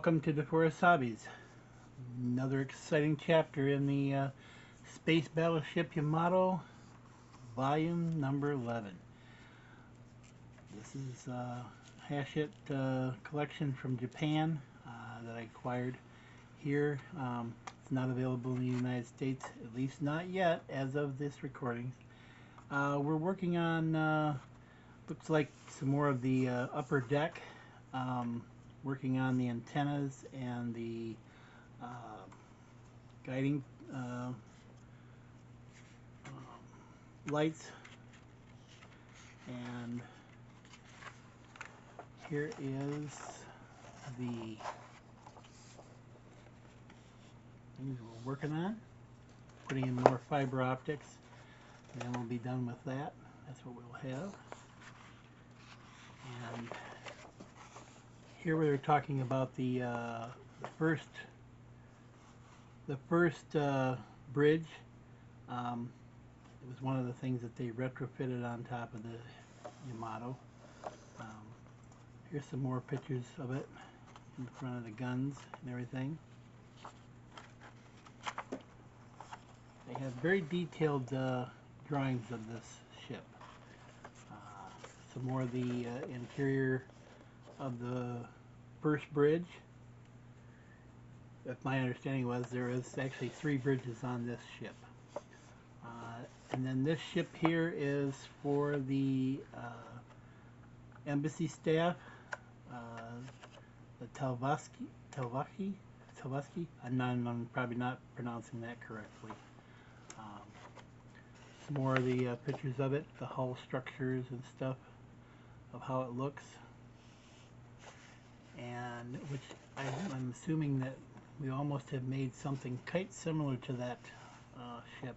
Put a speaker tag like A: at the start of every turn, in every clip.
A: Welcome to DeForest Hobbies. Another exciting chapter in the Space Battleship Yamato, volume number 11. This is Hachette collection from Japan that I acquired here. It's not available in the United States, at least not yet as of this recording. We're working on, looks like some more of the upper deck. Working on the antennas and the guiding lights, and here is the things we're working on, putting in more fiber optics, and then we'll be done with that. That's what we'll have. And here we were talking about the first bridge. It was one of the things that they retrofitted on top of the Yamato. Here's some more pictures of it in front of the guns and everything. They have very detailed drawings of this ship. Some more of the interior of the first bridge. If my understanding was, there is actually 3 bridges on this ship. And then this ship here is for the embassy staff, the Telvaki. I'm probably not pronouncing that correctly. Some more of the pictures of it, the hull structures and stuff, of how it looks. And which I'm assuming that we almost have made something quite similar to that ship.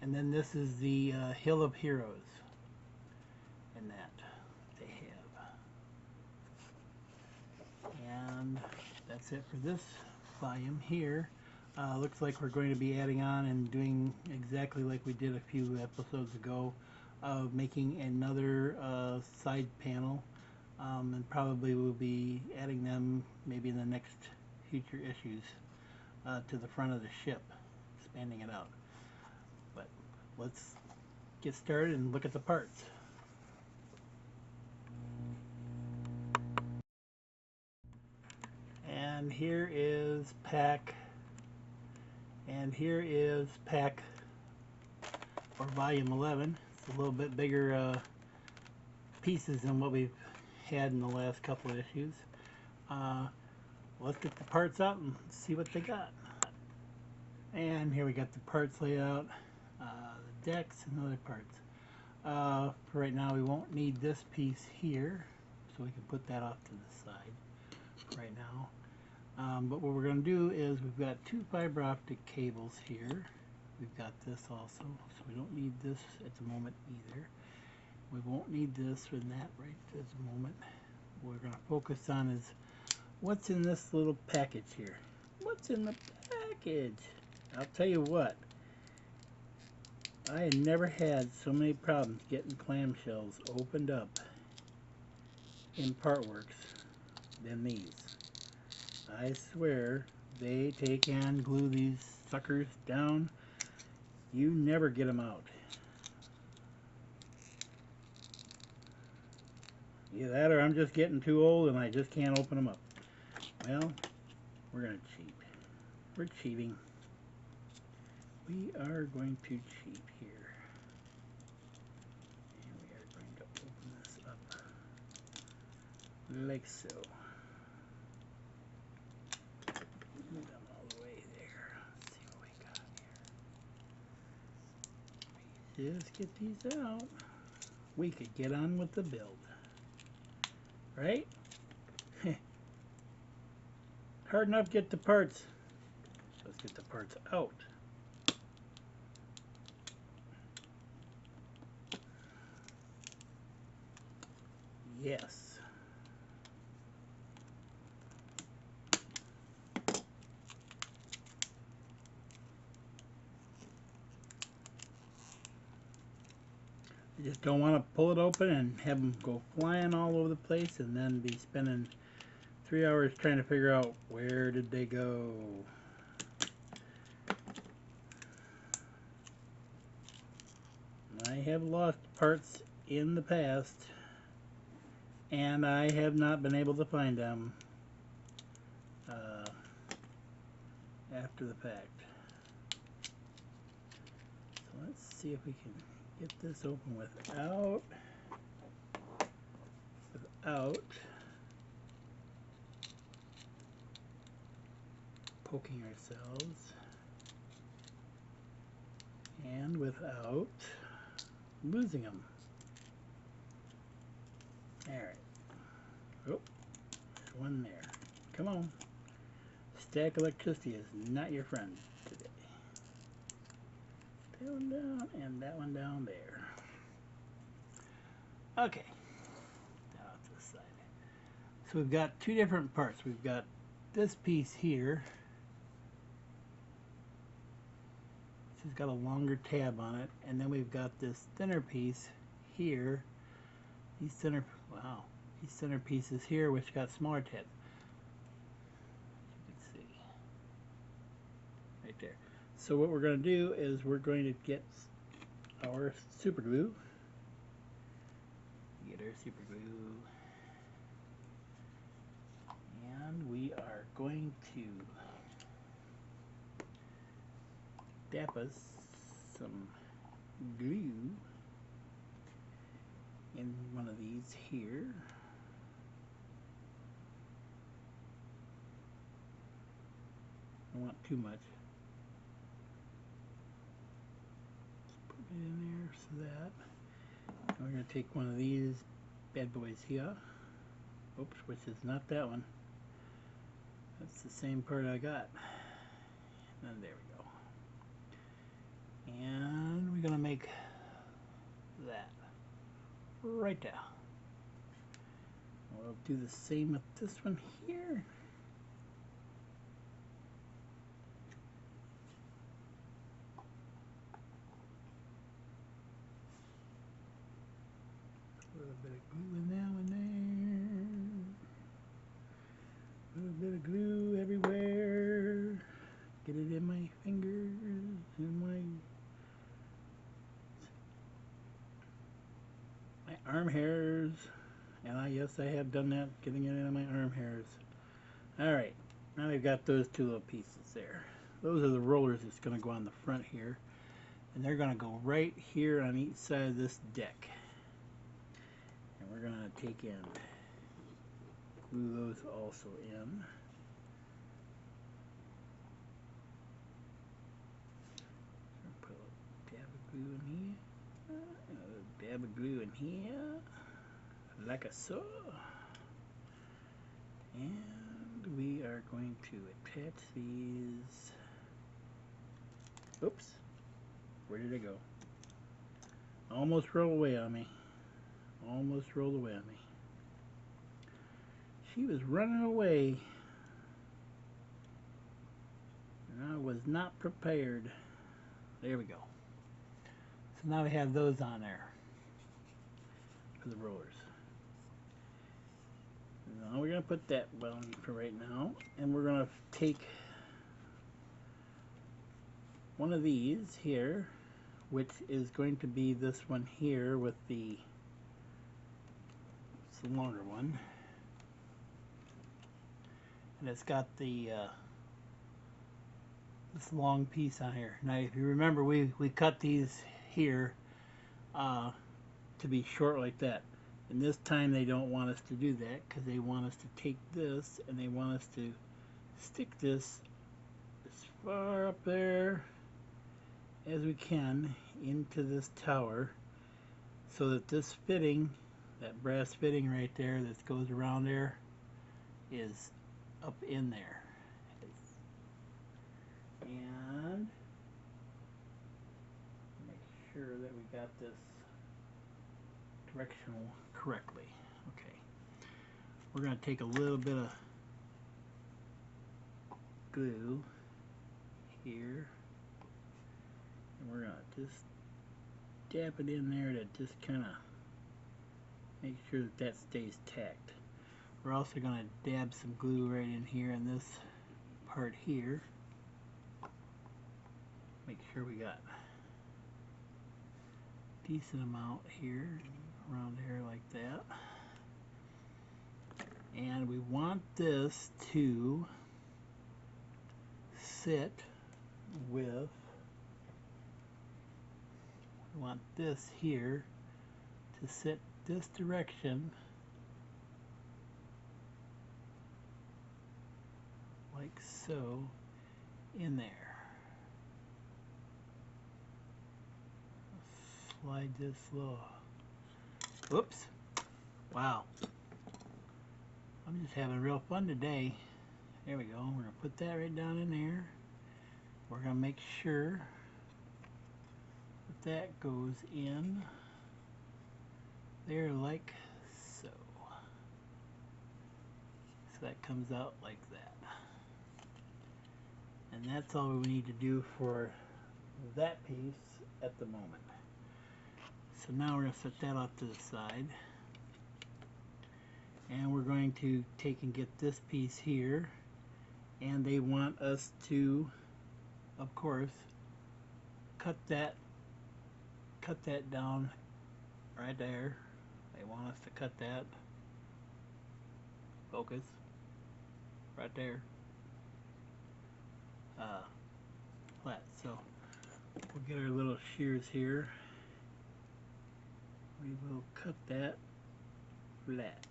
A: And then this is the Hill of Heroes, and that they have. And that's it for this volume here. Looks like we're going to be adding on and doing exactly like we did a few episodes ago, of making another side panel. And probably we'll be adding them maybe in the next future issues to the front of the ship, expanding it out. But let's get started and look at the parts. And here is pack, and here is pack for volume 11. It's a little bit bigger pieces than what we've had in the last couple of issues. Let's get the parts out and see what they got. And here we got the parts laid out, the decks and other parts. For right now we won't need this piece here, so we can put that off to the side right now. But what we're going to do is we've got 2 fiber optic cables here. We've got this also, so we don't need this at the moment either. We won't need this or that right at the moment. What we're going to focus on is what's in this little package here. What's in the package? I'll tell you what. I had never had so many problems getting clamshells opened up in Partworks than these. I swear they take and glue these suckers down. You never get them out. Either that or I'm just getting too old and I just can't open them up. Well, we're going to cheat. We're cheating. We are going to cheat here. And we are going to open this up like so. Move them all the way there. Let's see what we got here. Just get these out. We could get on with the build. Right? Hard enough to get the parts. Let's get the parts out. Yes. You just don't want to pull it open and have them go flying all over the place and then be spending 3 hours trying to figure out where did they go. I have lost parts in the past, and I have not been able to find them after the fact. So let's see if we can get this open without poking ourselves and without losing them. Alright. Oh, there's one there. Come on. Static electricity is not your friend today. That one down and that one down there. Okay. Now to the side. So we've got two different parts. We've got this piece here. This has got a longer tab on it, and then we've got this thinner piece here. These center pieces here, which got smaller tabs. You can see right there. So what we're going to do is we're going to get our super glue. Get our super glue, and we are going to dap us some glue in one of these here. I don't want too much. Just put it in there so that. And we're going to take one of these bad boys here. Oops, which is not that one. That's the same part I got. And there we go. And we're going to make that right there. We'll do the same with this one here. A little bit of glue in that one there. A little bit of glue everywhere. Get it in my fingers, in my arm hairs. And yes, I have done that, getting it in my arm hairs. Alright, now we've got those two little pieces there. Those are the rollers that's going to go on the front here. And they're going to go right here on each side of this deck. And we're going to take and glue those also in. Put a dab of glue in here. A dab of glue in here. Like so. And we are going to attach these. Oops. Where did it go? Almost rolled away on me. Almost rolled away on me. She was running away. And I was not prepared. There we go. So now we have those on there for the rollers. Now we're going to put that one for right now, and we're going to take one of these here, which is going to be this one here with the, it's the longer one, and it's got the this long piece on here. Now if you remember, we cut these here to be short like that. And this time they don't want us to do that because they want us to take this and they want us to stick this as far up there as we can into this tower so that this fitting, that brass fitting right there that goes around there, is up in there. And make sure that we got this directional correctly. Okay, we're going to take a little bit of glue here and we're going to just dab it in there to just kind of make sure that that stays tacked. We're also going to dab some glue right in here in this part here. Make sure we got a decent amount here, around here like that. And we want this to sit with, we want this here to sit this direction, like so, in there. Slide this little, whoops, wow. I'm just having real fun today. There we go. We're going to put that right down in there. We're going to make sure that that goes in there like so. So that comes out like that. And that's all we need to do for that piece at the moment. So now we're going to set that off to the side. And we're going to take and get this piece here. And they want us to, of course, cut that down right there. They want us to cut that. Focus. Right there. Flat. So we'll get our little shears here. We will cut that flat,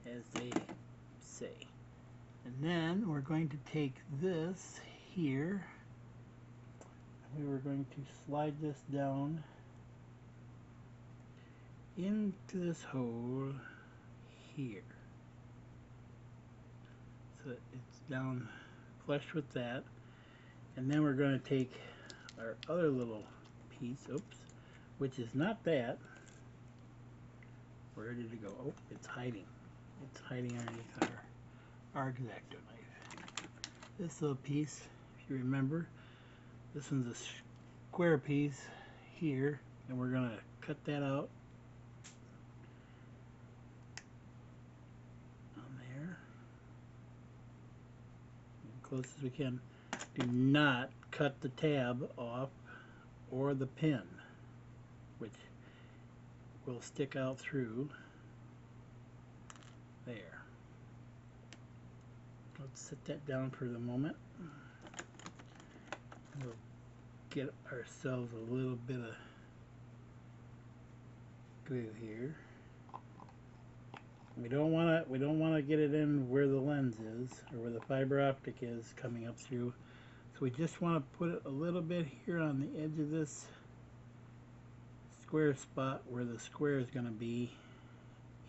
A: as they say. And then we're going to take this here, and we were going to slide this down into this hole here. So it's down flush with that. And then we're going to take our other little piece, oops, which is not that. Where did it go? Oh, it's hiding. It's hiding underneath our X-Acto knife. This little piece, if you remember, this one's a square piece here, and we're going to cut that out on there, as close as we can. Do not cut the tab off or the pin, which will stick out through there. Let's set that down for the moment. We'll get ourselves a little bit of glue here. We don't want to get it in where the lens is, or where the fiber optic is coming up through. So we just want to put it a little bit here on the edge of this square spot where the square is going to be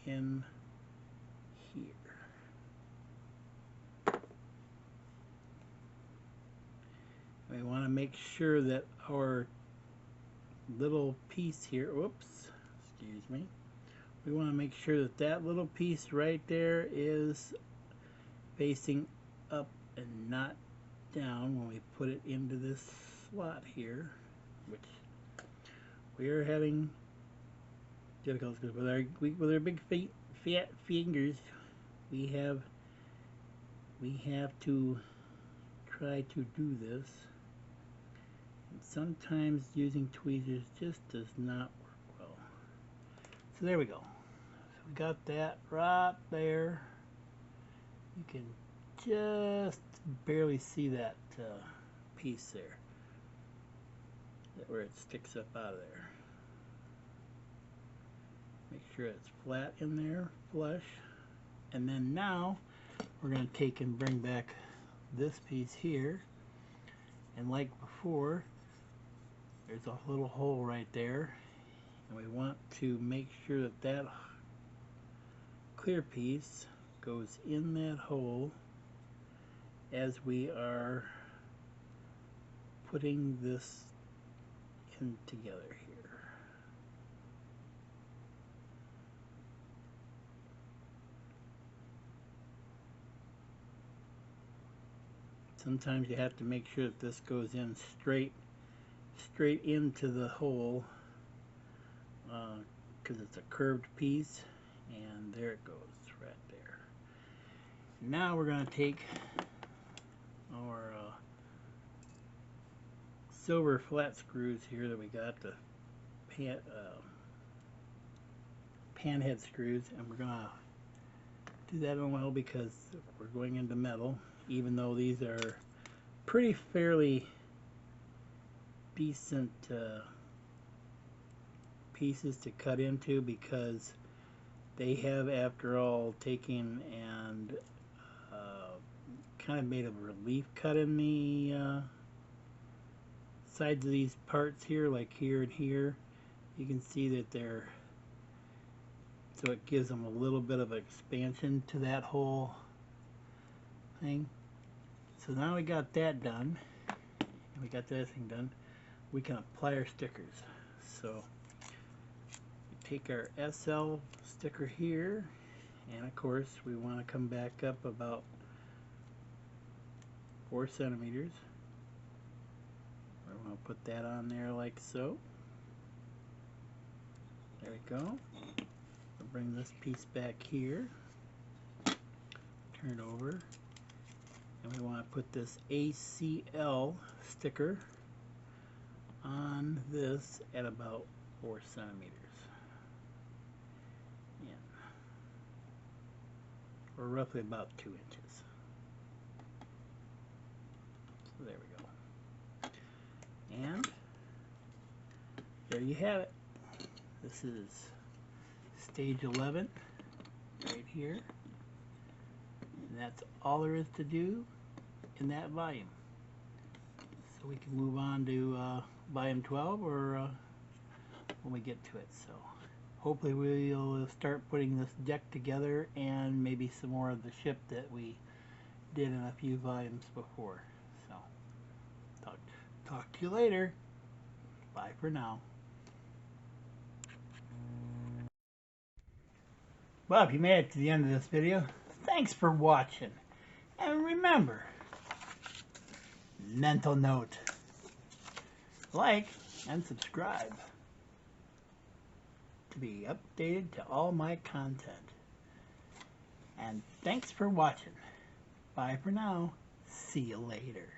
A: in here. We want to make sure that our little piece here, whoops, excuse me, we want to make sure that that little piece right there is facing up and not down when we put it into this slot here, which we are having difficulties with our big fat fingers. We have to try to do this, and sometimes using tweezers just does not work well. So there we go. So we got that right there. You can just barely see that piece there, where it sticks up out of there. Make sure it's flat in there, flush. And then now we're going to take and bring back this piece here, and like before, there's a little hole right there, and we want to make sure that that clear piece goes in that hole as we are putting this in together here. Sometimes you have to make sure that this goes in straight into the hole, because it's a curved piece. And there it goes, right there. Now we're going to take our silver flat screws here that we got, the pan head screws, and we're going to do that in oil because we're going into metal, even though these are pretty fairly decent pieces to cut into, because they have, after all, taken and kind of made a relief cut in the sides of these parts here, like here and here. You can see that they're, so it gives them a little bit of expansion to that whole thing. So now we got that done, and we got that thing done, we can apply our stickers. So we take our SL sticker here, and of course we want to come back up about 4 centimeters. We're going to put that on there like so. There we go. We'll bring this piece back here, turn it over, and we want to put this ACL sticker on this at about 4 centimeters. Yeah. Or roughly about 2 inches. So there we go. And there you have it. This is stage 11 right here. And that's all there is to do in that volume. So we can move on to volume 12 or when we get to it. So hopefully we'll start putting this deck together, and maybe some more of the ship that we did in a few volumes before. So talk to you later. Bye for now. Well, if you made it to the end of this video, thanks for watching. And remember, mental note, like and subscribe to be updated to all my content. And thanks for watching. Bye for now. See you later.